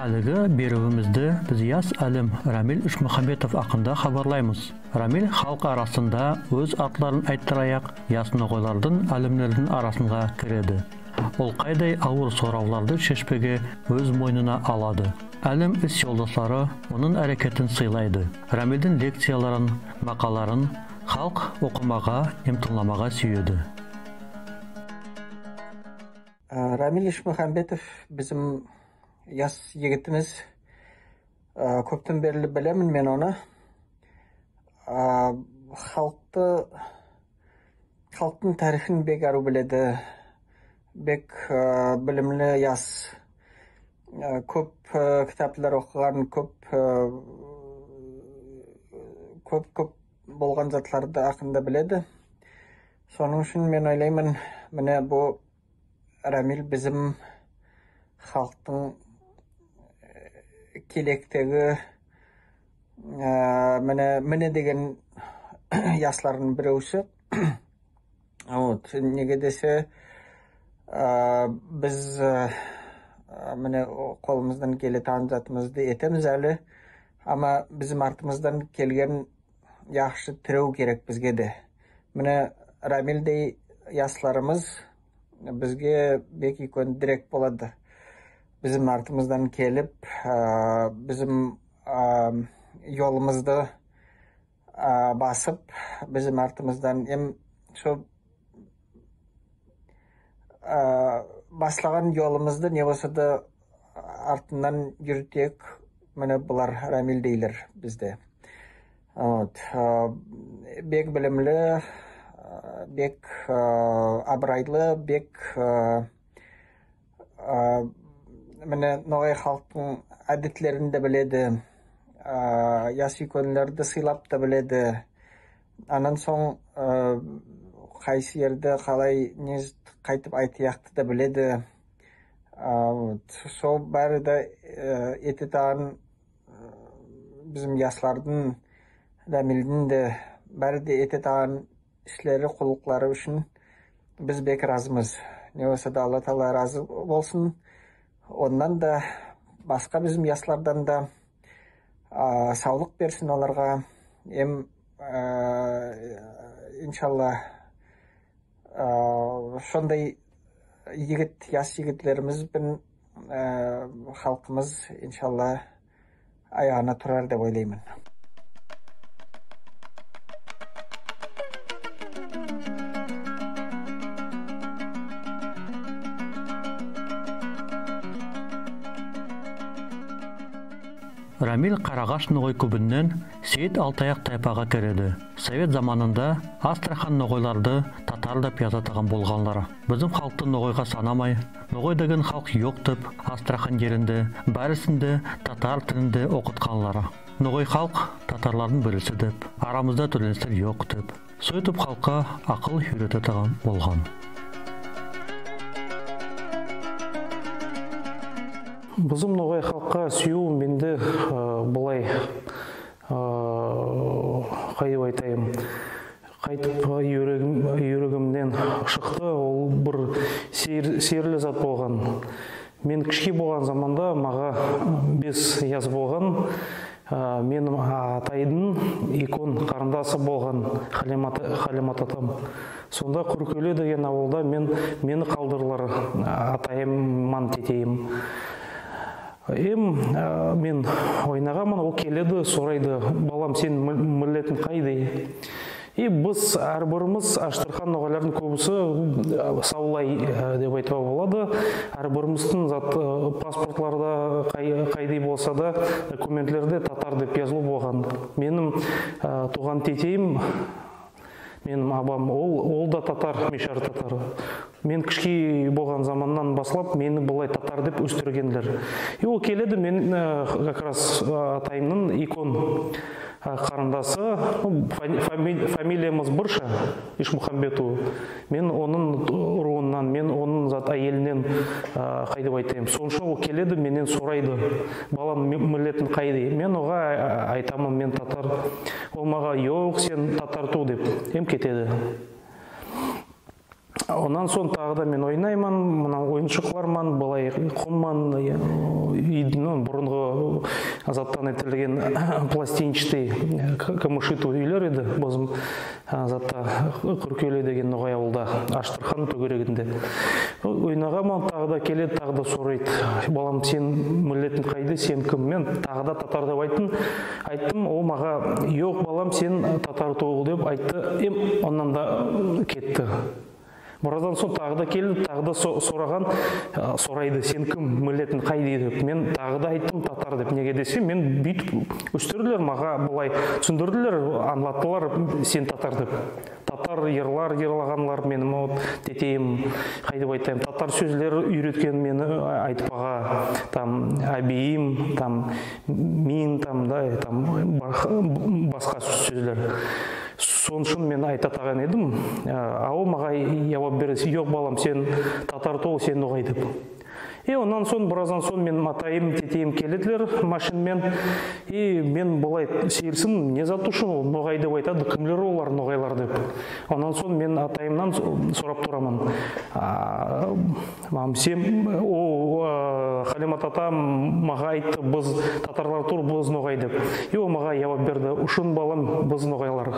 Әлігі беруімізді біз яс әлім Рамил Ишмухамбетов ақында хабарлаймыз. Рамил халық арасында өз атларын айттыраяқ яс ноғайлардың әлімлердің арасынға кіреді. Ол қайдай ауыр сұрауларды шешпеге өз мойнына алады. Әлім іс жолдастары оның әрекетін сыйлайды. Рамилдің лекцияларын, мақаларын халық оқымаға, емтынламаға сүйеді. Рамил Ишмухамбетов bizim яс егетіміз, көптен берлі білемін мен оны. Халықтың тарихын бек ару біледі, бек білімлі яс. Көп кітаплар оқыған, көп болған затларды ақында біледі. Соның үшін мен ойлаймын, міне бұл Рамил bizim халықтың келектегі міне деген яслардың біреусі. Неге десе, біз міне қолымыздан келетін затымызды етеміз әлі, ама bizim артымыздан келген яқшы тіреу керек бізге де. Міне Рамилдей ясларымыз бізге бек икон директ болады. Bizim артымыздан келіп, bizim yolımızda basıp, bizim артымыздан баслаған yolımızda не болса да артынан жүртек, міне бұлар Рамил дейлер бізде. Бек білімлі, бек абырайлы, бек міне ноғай халықтың әдетлерін де біледі, яс иконларды сыйлап та біледі. Анан соң қайсы ерді қалай қайтып айтияқты да біледі. Сол бәрі де ететаған bizim яслардың, Рамилдің де бәрі де ететаған ішлері, құлықлары үшін біз бек разымыз. Не болса да Алла Тағала разы болсын. Ондан да басқа bizim яслардан да саулық берсін оларға. Иншалла сондай яс егетлеріміз бен халқымыз иншалла аяғына тұрар деп ойлаймын. Рамил Қарағаш ноғай көбінен Сейіт Алтаяқ тайпаға кереді. Совет заманында Астрахан ноғайларды татар деп язатыған болғанлары. Біздің халықты ноғайға санамай, ноғай деген халық жоқ деп, Астрахан жерінде бәрісінде татар тілінде оқытқанлары. Ноғай халық татарлардың бірісі деп, арамызда төленістер жоқ деп, сөйтіп халыққа ақыл үйрететіған болған. Bizim ноғай халыққа сүйу менде бұлай қайып айтайым. Қайтып үйрегімнен шықты, ол бір сейірлі зат болған. Мен кішке болған заманда маға 5 яз болған. Менің атайдың икон қарындасы болған Халимат атам. Сонда Күркөле деген ауылда мені қалдырлар, атайымман тетейім. Мен ойнағамын, ол келеді, сұрайды, балам сен мүллетін қайдай? Біз әрбіріміз Аштырхан ноғайлардың көбісі саулай деп айтуға болады. Әрбіріміздің паспортларда қайдай болса да, документлерде татар деп жазылу болған. Менің туған тетейім, менің абам, ол да татар, мешар татар. Мен кішке болған заманнан басылап, мені бұлай татар деп өстіргендер. Ол келеді, мен как раз атайымның икон қарындасы, фамилиямыз бірша, Ишмухамбету. Мен оның руынан, мен оның әйелінен қайдып айтайым. Сонша ол келеді, менен сұрайды, балам мүллетін қайды. Мен оға айтамын, мен татар. Ол маға, жоқ, сен татар ту деп, кетеді. Онан соң тағы да мен ойнаймын, мына ойыншықларман, былай құмман, үйдің бұрынғы заттан етілген пластинчатый камышит үйлер еді, бозым затта Күркелі деген Ноғай ауылда, Аштырхан төгерегінде. Ойнағаман тағы да келеді, тағы да сұрайды. Балам, сен мүллетің қайды, сен кім? Мен тағы да татар деп айттым, о маға, жоқ балам, сен татар тоғыл деп айтты, оннан да кетті. Біраздан соң тағы да келді, тағы да сұрайды, сен кім, мүллетің қай деп. Мен тағы да айттым татар деп. Неге десе, мен бүйтіп өстерділер, маға бұлай түсіндірділер, анлаттылар, сен татар деп. Татар ерлар, ерлағанлар менің тетейім, қайды айтайым, татар сөздері үйреткен мені айтпаға, там, әбейім, там, мен, там, басқа сөздер. Соншын мен айтатаған едім, ау мағай явап бересі, жоқ балам, сен татар тол, сен Ноғай деп. Онан соң, біраздан соң мен матайым, тетейім келеділер машинмен, мен бұлай сейілсін, не затушын ол Ноғай деп айтады, кімлер олар Ноғайлар деп. Онан соң мен атайымнан сұрап тұрамын. Сен, Халимат ата маға айтты, біз татарлар тұр, біз Ноғай деп. О маға явап берді, ұшын балам, біз Ноғайлар.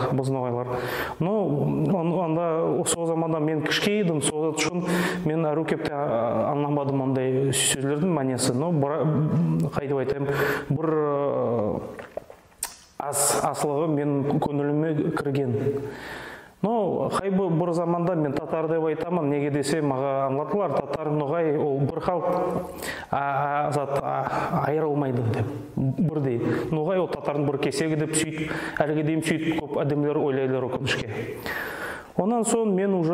Онда сол заманда мен кішке едім, сол үшін мен әру кепте анламадым ондай сөздердің мәнесі. Қайды айтайым, бір асылығы мен көңіліме кірген. Қай бір заманда мен татар деп айтамын, неге десе маға анлатылар, татар Ноғай ол бір халық айырылмайды деп, бірдей. Ноғай ол татардың бір кесегі деп сөйтіп, әлгі дейм сөйтіп көп әдемлер ойлайлар өкінішке. Онан соң мен уже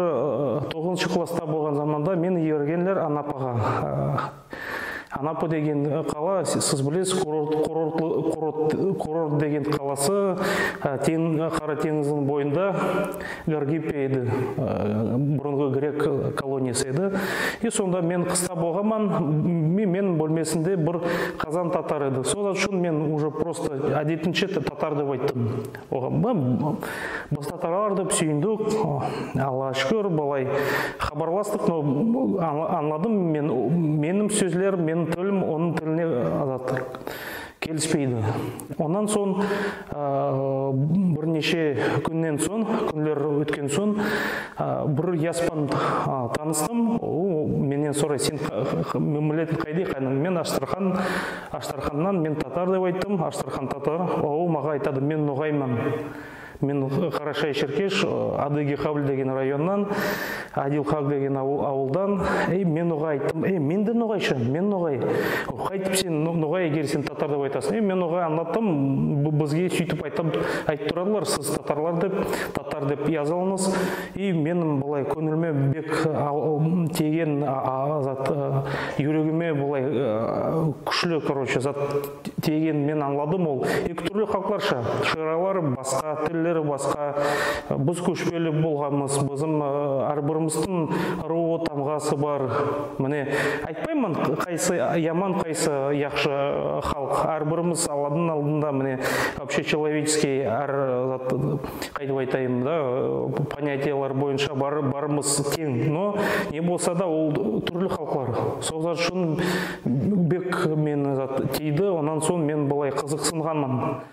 9-шы класста болған заманда мен ергенлер Анапаға. Анапа деген қала, сіз білесіз, курорт деген қаласы Қара теңіздің бойында Гаргипия еді, бұрынғы грек колониясы еді. Сонда мен қыста болғаман, мен бөлмесінде бір қазан татар еді. Сол үшін мен уже просто әдетінше татар деп айттым. Біз татарлар деп сүйіндік, Алла шүкір, былай хабарластық, анладым, менің сөзлер, менің тілім оның тіліне келіспейді. Онан соң бірнеше күнлер өткен соң бір яспан таныстым. Менен сұрай, сен мүллетің қайды қайның? Мен Аштарханнан, мен татар деп айттым, Аштархан татар. Маға айтады, мен Ноғайман. Мен Қарашай Шеркеш, Адыги Хавль деген районнан, Адилхақ деген ауылдан, мен Ноғай айттым, мен де Ноғайшы, мен Ноғай. Қайтып сен Ноғай, егер сен татар деп айтасың, мен Ноғай анлаттым, бізге сөйтіп айтып тұрадылар, сіз татарлар деп, татар деп язылыңыз. Менің бұлай көңіліме бек теген зат, жүрегіме бұлай күшлі, зат теген мен анладым. Ол екі түрлі халықтарша, шыралар басқа, тілі басқа, біз көшпелі болғамыз, біздің әрбіріміздің руы тамғасы бар. Міне, айтпаймын, қайсы яман, қайсы яқшы халық. Әрбіріміз Алладың алдында, міне, общечеловеческий, қайды айтайым, понятиялар бойынша барымыз тең. Но не болса да, ол түрлі халықлар. Сол үшін бек мен тейді, онан соң мен бұлай қызықсынғанмын.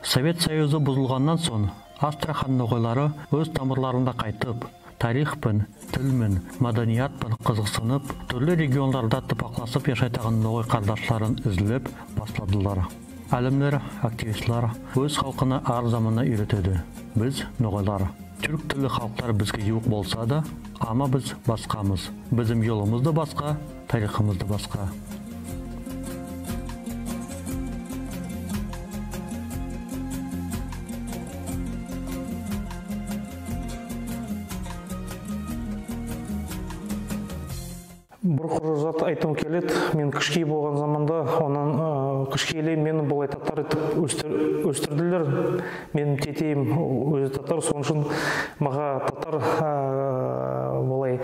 Совет Союзы бұзылғаннан соң Астрахан ноғайлары өз тамырларында қайтып, тарихпен, тілмен, маданиятпен қызықсынып, түрлі регионларда тыпақласып яшайтаған ноғай қардашларын ізлеп басладылар. Әлімлер, активистлар өз халқына ар замана үйретеді. Біз ноғайлар. Түрк тілі халықтар бізге юқ болса да, ама біз басқамыз. Біздің жолымыз да басқа, тарихымыз да басқа. Бір құжат айтым келеді, мен кішкей болған заманда, онан кішкейлей мені бұлай татар етіп өстірділер. Мен тетейім өзі татар, соң үшін маға татар бұлай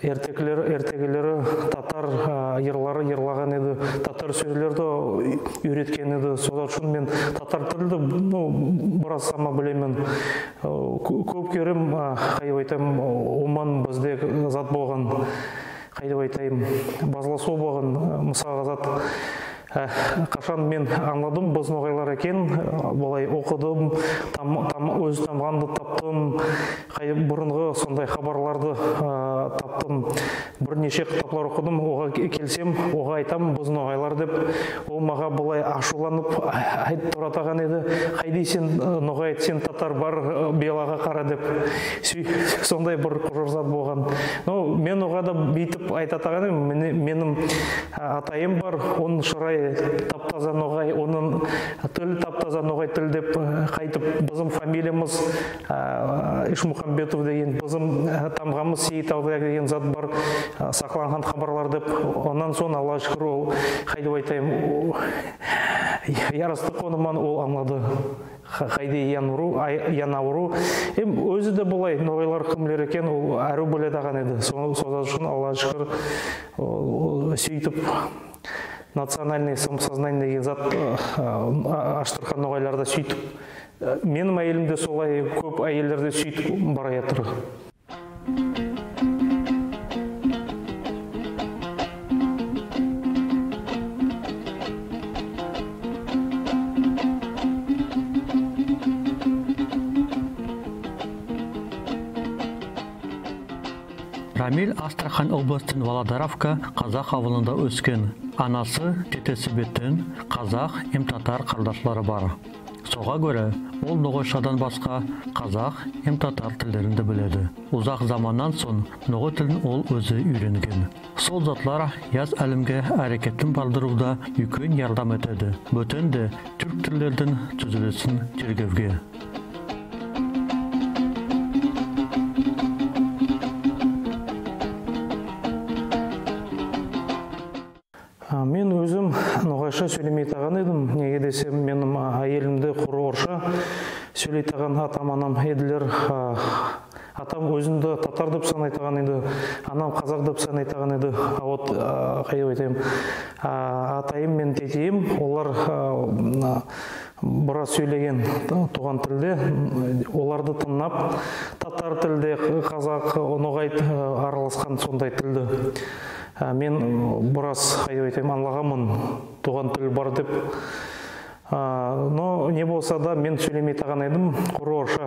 ертегілері татар ерлары ерлаған еді. татар сөйлерді үйреткен еді. Сол үшін мен татар тілді біраз сама білемін. Көп керім қайып айтайым, оман бізде зат болған, қайып айтайым, базласу болған мысалға зат. Қашан мен аңладым, біз ноғайлар екен, болай оқыдым, өз тамғанды таптым, бұрынғы сондай хабарларды таптым, бірнеше кітаплар оқыдым, оға келсем, оға айтам, біз ноғайлар деп, ол маға болай ашуланып айтып тұратаған еді, қайди сен ноғай, сен татар бар, белаға қара деп, сондай бір құжырзат болған. Мен оға да бейтіп айтатаған едім, менің атайым бар, оның шырай таптаза ноғай, оның тіл таптаза ноғай тіл деп қайтып, біздің фамилиямыз Ишмұхамбетов деген, біздің тамғамыз Сейіт Алдаяқ деген зат бар, сақланған хабарлар деп, онан соң Алла шүкір ол, қайдып айтайым, ярасты қоныман ол аңлады. Қайды янавру. Өзі де болай, ноғайлар кімлер екен, ол әрі біледіған еді. Содан үшін Алла шүкір сөйтіп национальный самосознание деген зат Аштырхан ноғайларда сөйтіп. Менің әйелімде солай, көп әйелдерде сөйтіп бара жатыр. Рамиль Астрахан областың Володаровка қазақ ауылында өскен. Анасы Жетесібеттен қазақ татар қардашлары бар. Соға көрі, ол ноғайшадан басқа қазақ татар тілдерінде біледі. Ұзақ заманнан соң ноғай тілін ол өзі үйренген. Сол затлар яз әлімге әрекеттін бардыруда үлкен ярдам етеді. Бөтен де түрк тілдердің түзілісін тергеуге. Мен өзім ноғайша сөйлемейтаған едім. Неге десем, менің әйелімді құры орша сөйлейтаған атам-анам еділер. Атам өзімді татар деп санайтаған еді, анам қазақ деп санайтаған еді. Қайып айтайым, атайым мен тетейім, олар біраз сөйлеген туған тілде, оларды тыңнап, татар тілде, қазақ, ноғай араласқан сондай тілді. Мен біраз қайып айтайым, аңлағанмын, туған тіл бар деп. Но не болса да мен сөйлемейтаған едім, құры орша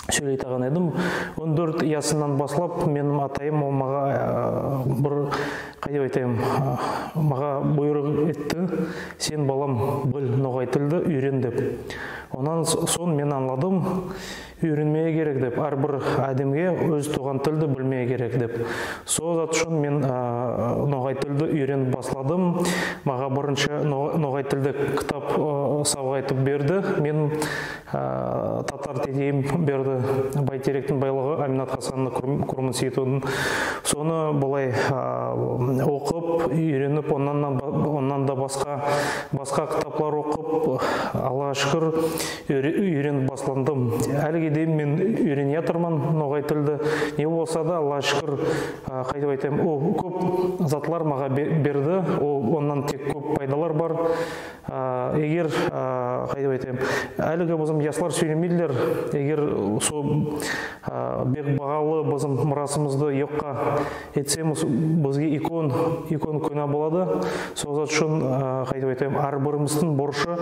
сөйлейтаған едім. 14 ясынан баслап менің атайым ол маға бір қайып айтайым, маға бұйрық етті, сен балам біл ноғай тілді үйрен деп. Онан соң мен аңладым, үйренмeye керек деп, әрбір әдемге өз туған тілді білмeye керек деп. Сол зат үшін мен ноғай тілді үйрен басладым. Маға бірінші ноғай тілді кітап сауғайтып берді. Мен татар тетейім берді. Байтеректің байлығы Аминат Хасанны Құрмын Сейітудің. Соны бұлай оқып, үйреніп, оннан да басқа кітаплар оқып, Алла шүкір үйреніп басландым. Әліге дейін мен үйрене жатырмын ноғай тілді. Не болса да Алла шүкір, қайтып айтайым, көп затлар маға берді, оннан тек көп пайдалар бар. Егер қайтып айтайым, әлігі бізім яслар сөйлемейлер, егер сол бек бағалы бізім мұрасымызды еққа етсеміз, бізге икон көна болады. Сол зат үшін қайтып айтайым, әрбіріміздің борышы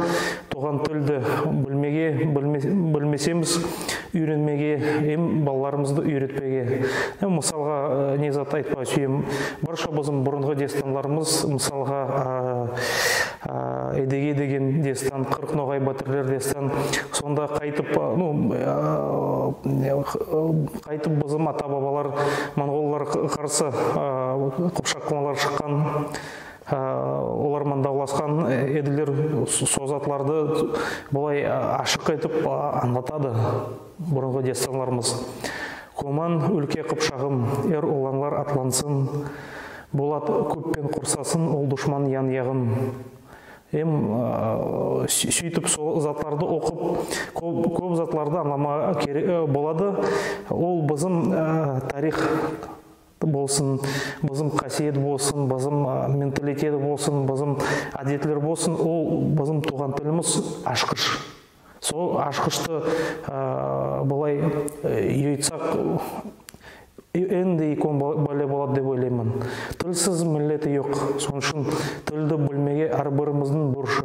туған тілді білмесеміз, үйренмеге, балаларымызды үйретпеге. Мысалға не зат айтпа сүйем, барша бізім бұрынғы дестанларымыз, мысалға Эдеге деген дестан, 40 ноғай батырлер дестан, сонда қайтып бізім ата-бабалар, монғоллар қарсы қыпшақ құлалар шыққан, олармен дауласқан еділер созатларды бұлай ашық етіп аңлатады бұрынғы дестанларымыз. Коман өлке қыпшағым, ер оланлар атлансын, болат көппен құрсасын, ол дұшман ян-яғын. Сөйтіп сол затларды оқып, көп затларды аңлама болады. Ол бізім тарих болсын, бізім қасиет болсын, бізім менталитет болсын, бізім әдетлер болсын, ол бізім туған тіліміз ашқыш. Сол ашқышты бұлай үйітсақ, енді икон бәле болады деп ойлаймын. Тілсіз миллеті жоқ, соның үшін тілді білмеге әрбіріміздің борышы.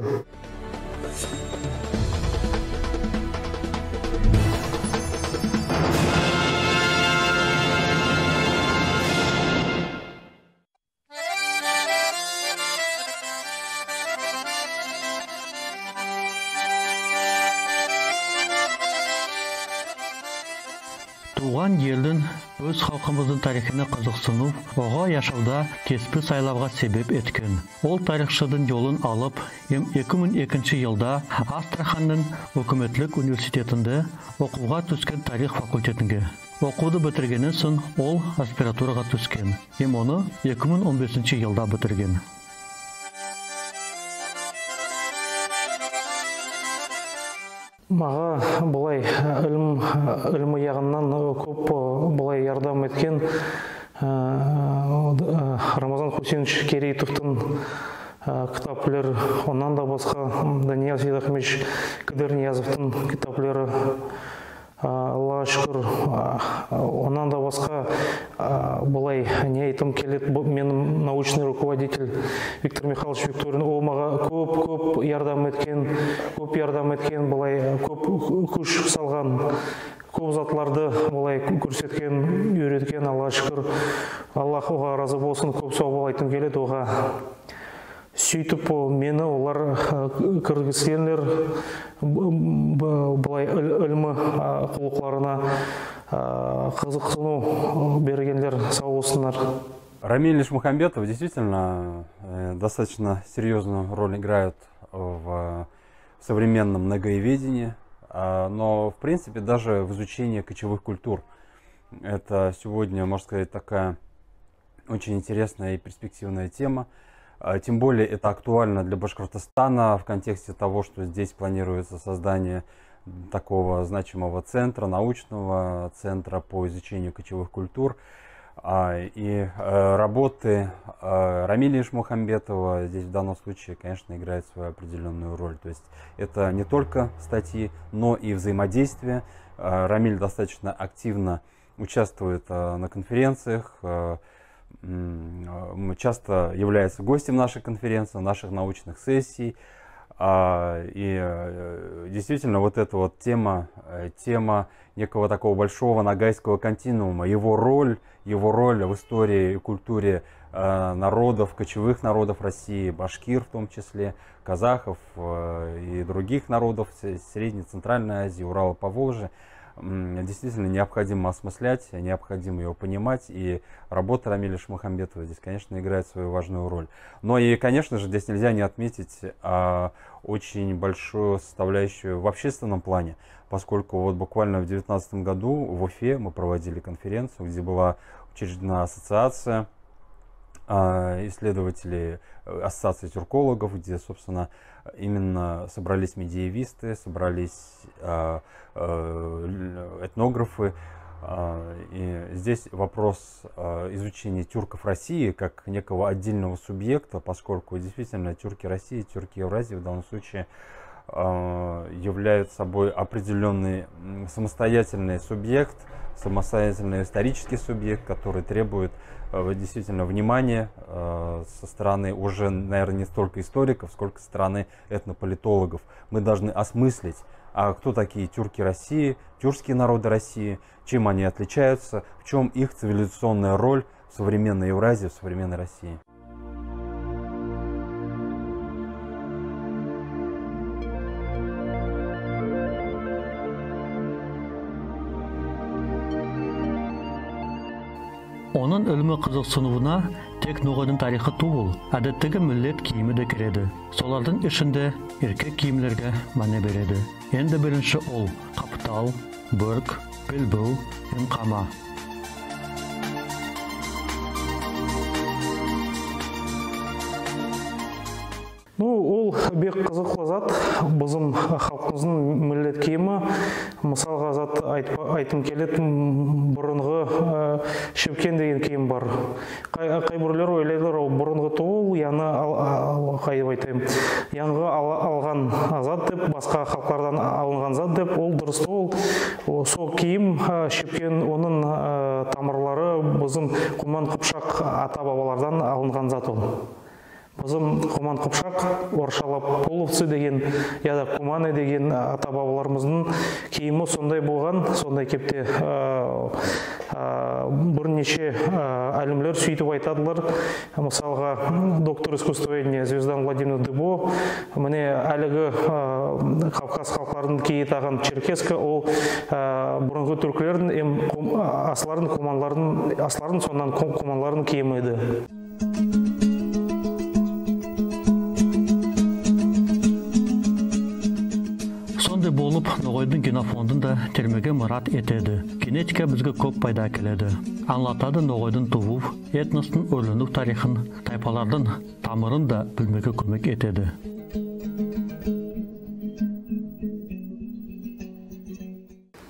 Туған елдің өз халқымыздың тарихына қызықсыну, оға яшауда кеспі сайлауға себеп еткен. Ол тарихшының жолын алып, 2002 жылда Астраханның үкіметлік университетінде оқуға түскен тарих факультетінге. Оқуды бітіргеннен соң ол аспиратураға түскен. Оны 2015 жылда бітірген. Маға бұлай ілімі яғынан көп бұлай ярдам еткен Рамазан Хусейнович Керейтовтың кітаплері, онан да басқа Данияр Сейдахмеш Кідірниязовтың кітаплері, Аллаға шүкір, онан да басқа бұлай не айтым келет, менің научный руководитель Виктор Михайлович Викторин, ол маға көп ярдам еткен, бұлай көп күш салған, көп затларды бұлай көрсеткен, үйреткен, Аллаға шүкір, Аллах оға разы болсын, көп сау айтым келет оға. Сөйтіп мені олар кіргізгендер бұлай ілімі құлықларына қызықсыну бергендер, сау болсындар. Рамиль Ишмухамбетов действительно достаточно серьезную роль играет в современном многоеведении, но в принципе даже в изучении кочевых культур. Это сегодня, можно сказать, такая очень интересная и перспективная тема. Тем более это актуально для Башкортостана в контексте того, что здесь планируется создание такого значимого центра, научного центра по изучению кочевых культур. И работы Рамиля Ишмухамбетова здесь в данном случае, конечно, играет свою определенную роль. То есть это не только статьи, но и взаимодействие. Рамиль достаточно активно участвует на конференциях, часто является гостем нашей конференции, наших научных сессий. И действительно вот эта вот тема некого такого большого ногайского континуума, его роль в истории и культуре народов, кочевых народов России, башкир в том числе, казахов и других народов Средней, Центральной Азии, Урала, Поволжья, действительно необходимо осмыслять, необходимо его понимать, и работа Рамиля Ишмухамбетова здесь, конечно, играет свою важную роль. Но и, конечно же, здесь нельзя не отметить очень большую составляющую в общественном плане, поскольку вот буквально в 2019 году в Уфе мы проводили конференцию, где была учреждена ассоциация исследователей, ассоциации тюркологов, где, собственно, именно собрались медиевисты, собрались этнографы. И здесь вопрос изучения тюрков России как некого отдельного субъекта, поскольку действительно тюрки России, тюрки Евразии в данном случае являются собой определенный самостоятельный субъект, самостоятельный исторический субъект, который требует действительно внимания со стороны уже, наверное, не столько историков, сколько со стороны этнополитологов. Мы должны осмыслить, кто такие тюрки России, тюркские народы России, чем они отличаются, в чем их цивилизационная роль в современной Евразии, в современной России. Оның ілімі қызықсынуына тек ноғайдың тарихы туыл, әдеттегі миллет киімі де кіреді. Солардың ішінде еркек киімлерге мәне береді. Енді бірінші ол қаптал, бөрк, белбеу, қама. Ол бек қызықлы зат, біздің халқымыздың миллет киімі. Мысалға зат айтым келеді, бұрынғы шепкен деген киім бар. Қай біреулер ойлайлар, ол бұрынғы ол яңғы алған зат деп, басқа халықтардан алынған зат деп, ол дұрыс ол. Сол киім шепкен, оның тамырлары біздің Құман Қыпшақ ата-бабалардан алынған зат ол. Біздің Құман Қыпшақ, орысшалап половцы деген, яда Құманы деген ата-бабаларымыздың киімі сондай болған, сондай кепте бірнеше әлімлер сөйтіп айтадылар. Мысалға, доктор искусствоведения Звездан Владимир Дыбо, міне әлігі Кавказ халықтарының киет аған черкеска, ол бұрынғы түркілердің аслардың, құманлардың, сонан құманлардың киімі еді. Сондай болып, ноғайдың генофондын да термеге мұрат етеді. Генетика бізге көп пайда келеді. Аңлатады ноғайдың туу, этностың өліну тарихын, тайпалардың тамырын да білмеге көмек етеді.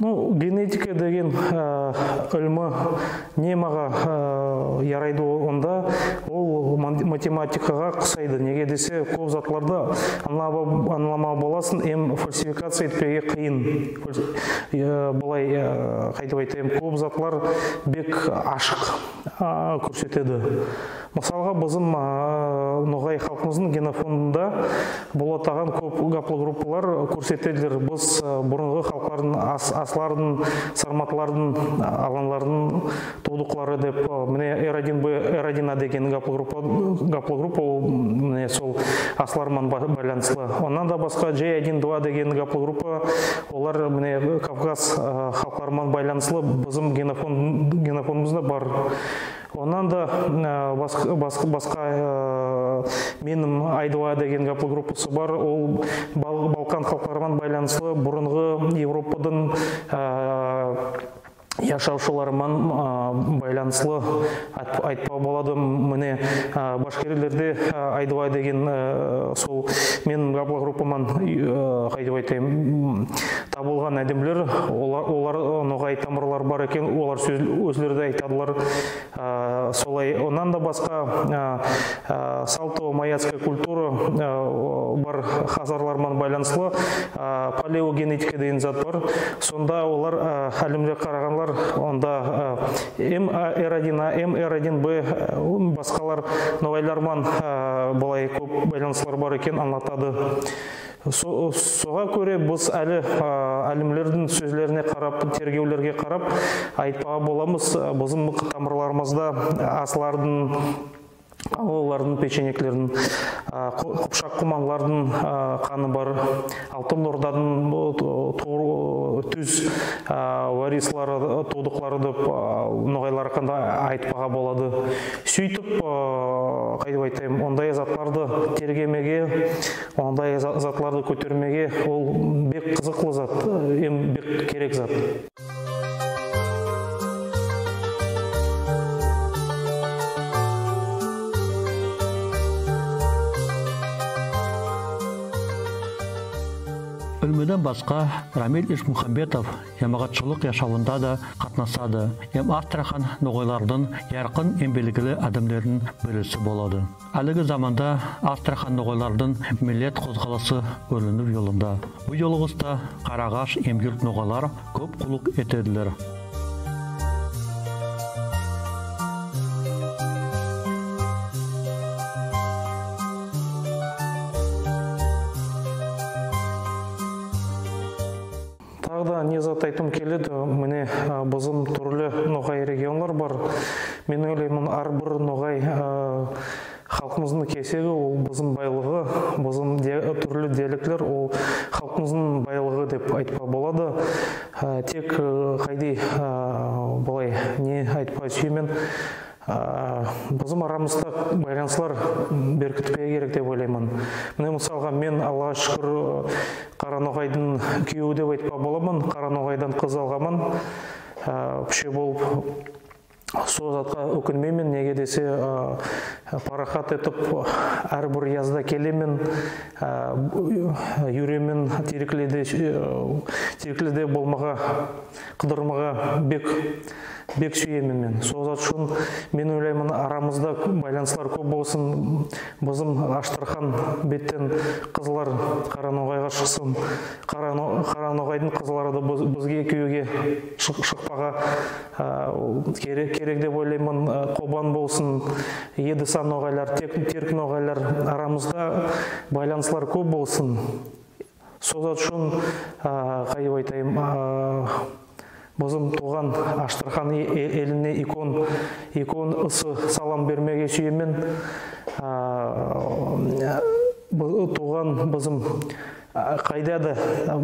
Генетика деген ілімі немаға ярайды онда, ол математикаға қысайды. Неге десе, көп затларды анлама боласын, фальсификация етпеге қиын. Бұлай қайтып айтайым, көп затлар бек ашық көрсетеді. Мысалға, біздің ноғай халқымыздың генофондында болатаған көп гаплогруппалар көрсетеділер. Біз бұрынғы халықтардың аслардың, сарматлардың, аланлардың тудықлары деп, міне R1B, R1A деген гаплогруппа, міне сол аслармен байланыслы. Онан да басқа J1-2 деген гаплогруппа, олар міне Кавказ халықтармен байланыслы біздің генофондымызда бар. Онан да басқа менің Айдуа деген гаплогруппасы бар, ол Балкан халықтарымен байланыслы бұрынғы Европадан яшаушыларымен байланыслы айтпа болады. Міне башкирилерде Айдуа деген сол менің гаплогруппамен қайтып айтайым табылған әдемлер, олар ноғай тамырлар бар екен, олар өзлерді айтадылар. Солай, онан да басқа салто-маяцкая культура бар хазарлармен байланыслы, палеогенетика деген зат бар. Сонда олар әлемге қарағанлар, онда R1A, R1B басқалар ноғайлармен бұлай көп байланыстылар бар екен аңлатады. Соға көре біз әлімлердің сөзлеріне қарап, тергеулерге қарап айтпаға боламыз. Біздің тамырларымызда аслардың, олардың печенеклердің, Қыпшақ құманлардың қаны бар, Алтын Орданың түз варислары, тудықлары деп ноғайлар қанда айтпаға болады. Сөйтіп, қайтып айтайым, ондай затларды тергемеге, ондай затларды көтермеге, ол бек қызықлы зат, бек керек зат. Өлмеден басқа Рамил Ишмухамбетов ямағатшылық яшауында да қатнасады. Астрахан ноғайлардың ярқын белгілі адамдардың бірісі болады. Әлігі заманда Астрахан ноғайлардың миллет қозғалысы өлініп жолында. Бұл жолығыста Қарағаш емгілік ноғайлар көп құлық етеділер. Тағда не зат айтым келеді, міне біздің түрлі ноғай регионлар бар. Мен ойлаймын, әрбір ноғай халқымыздың кесегі, ол біздің байлығы, біздің түрлі диалектлер, ол халқымыздың байлығы деп айтпа болады. Тек қайди бұлай не айтпа сүймен, біздің арамызда байланыстылар беркітпеге керек деп ойлаймын. Міне мысалға, мен Аллаға шүкір Қараноғайдың күйеуі деп айтпа боламын. Қараноғайдан қыз алғамын, пүше болып сол затқа өкінмеймін, неге десе парахат етіп әрбір язда келемен, юремен, терікледе болмаға, қыдырмаға бек сүйемін мен. Сол зат үшін мен ойлаймын, арамызда байланыстар көп болсын, бізім Аштархан беттен қызылар Қараноғайға шықсын, Қараноғайдың қызылары да бізге күйеуге шықпаға керек деп ойлаймын. Қобан болсын, Едісан ноғайлар, Терк ноғайлар, арамызда байланыстар көп болсын. Сол зат үшін қайып айтайым, бізім туған Аштархан еліне икон ысы салам бермеге сүйемен. Туған бізім қайда да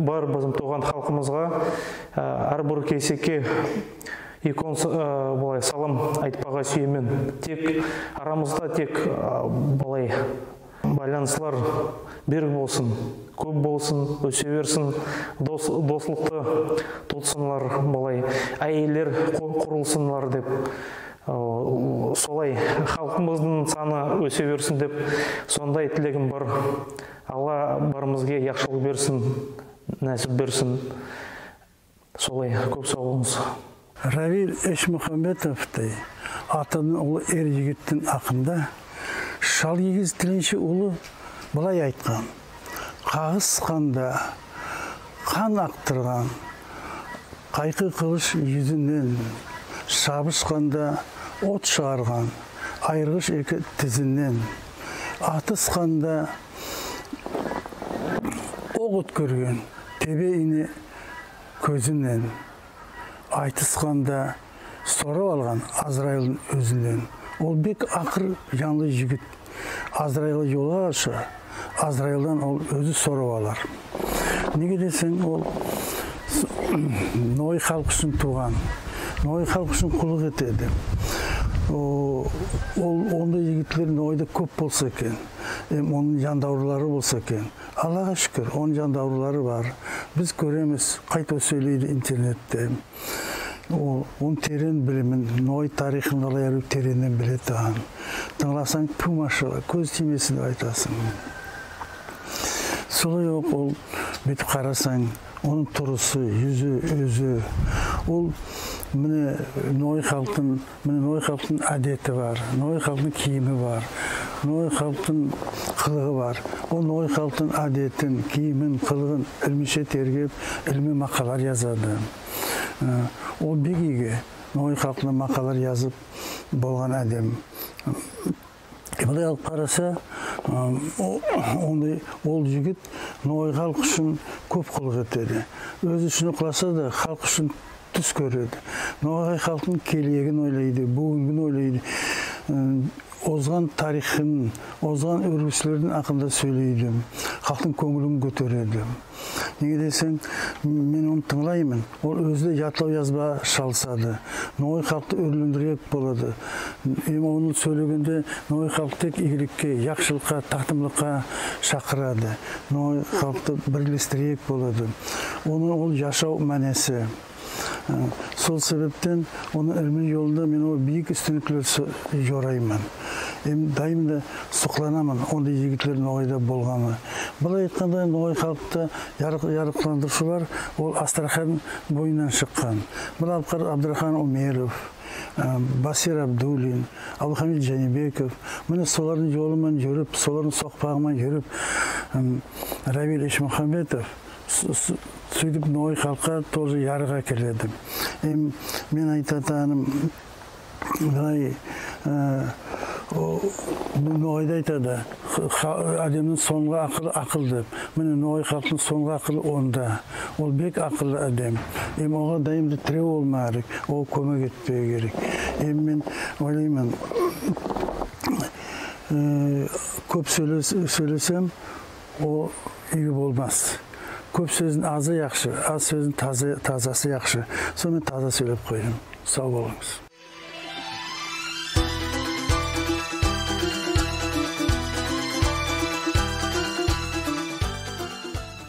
бар бізім туған халқымызға әрбір кейсекке икон салам айтпаға сүйемен. Тек арамызда тек байланыстар берік болсын, көп болсын, өсе берсін, дослықты тұтсынлар, әйелер құрылсынлар деп. Солай халқымыздың саны өсе берсін деп, сондай тілегім бар. Алла барымызге яқшылық берсін, нәсіп берсін. Солай, көп сау болыңыз. Равиль Ешмұхамбетовтай атының ұлы ер жігіттің ақында шал егіз тіленші ұлы былай айтқан: қағысқанда қан ақтырған қайқы қылыш yüzінен, шабышқанда от шығарған айырғыш екі тізінен, атысқанда оқ өткерген тебе ине көзінен, айтысқанда сорып алған Азраилдің өзінен. Ол бек ақыр жанлы жігіт. Азраилға жолға аша, Азраилдан ол өзі сорып алар. Неге десең, ол Ной халқы үшін туған, Ной халқы үшін құлық етеді. Ондай жігітлер Нойда көп болса екен, оның жандаурылары болса екен. Аллаға шүкір, оның жандаурылары бар. Біз көреміз, қайта сөйлейді интернетте. Оның терен білімін, Ной тарихын қалай тереннен біледі аған. Тыңласаң, пу машалла, көз тимесін айтасың. Солай ол бетіп қарасаң, оның тұрысы, yüzі, өзі, ол міне Ной халқының әдеті бар, Ной халқының киімі бар, Ной халқының қылығы бар. Ол Ной халқының әдетін, киімін, қылығын ілмеше тергеп, ілмі мақалар жазады. Ол бегеге Ной халқының мақалар жазып болған әдем. Бұлай алып қараса, ол жігіт Ной халқы үшін көп қылық етеді. Өзі үшін қыласа да, халқы үшін түс көреді. Ной халқының келегін ойлайды, бүгінгі ойлайды. Озған тарихын, озған өргісілердің ақында сөйлейді. Халықтың көңілін көтереді. Неге десең, мен оны тыңлаймын. Ол өзі ятлау язба шалсады. Ной халықты өрлендірек болады. Оны сөйлегенде Ной халықты тек игілікке, яқшылыққа, тақтымлыққа шақырады. Ной халықты бірлестірек болады. Оның ол жашау мәнесі. Сол себептен оның ілмі жолында мен ол биік үстінікілер жораймын. Дайымда сұқланамын, ондай жігітлер Нойда болғаны. Бұлай айтқанда Ной халықта ярықландыршы бар, ол Астрахан бойынан шыққан. Бұл Абдрахан Умеров, Басир Абдулин, Абдухамид Жанибеков. Міне солардың жолымен жүріп, солардың соқпағымен жүріп, Равиль Ешмұхамбетов сөйтіп Ной халқа тоже ярыға келеді. Мен айтатаным, Нойда айтады, әдемнің соңғы ақылы ақыл деп. Міне Ной халқының соңғы ақылы онда. Ол бек ақылы әдем. Оға дайымды тіре болмарық, ол көмек етпеу керек. Мен ойлаймын, көп сөйлесем, ол үйі болмас. Көп сөздің азы яқшы, аз сөздің тазасы яқшы. Сонымен таза сөйлеп қойдым. Сау болыңыз.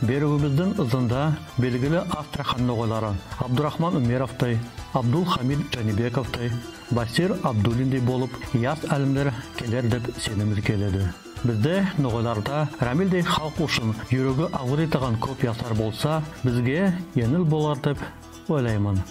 Берігіміздің ызында белгілі Астрахан ноғайлары Абдурахман Умеровтай, Абдул Хамид Жанибековтай, Басир Абдуллиндай болып, яс әлімдер келер деп сеніміз келеді. Бізде ноғайларда Рамилдей халық үшін жүрегі ауыр етіған көп ясар болса, бізге еңіл болар деп ойлаймын.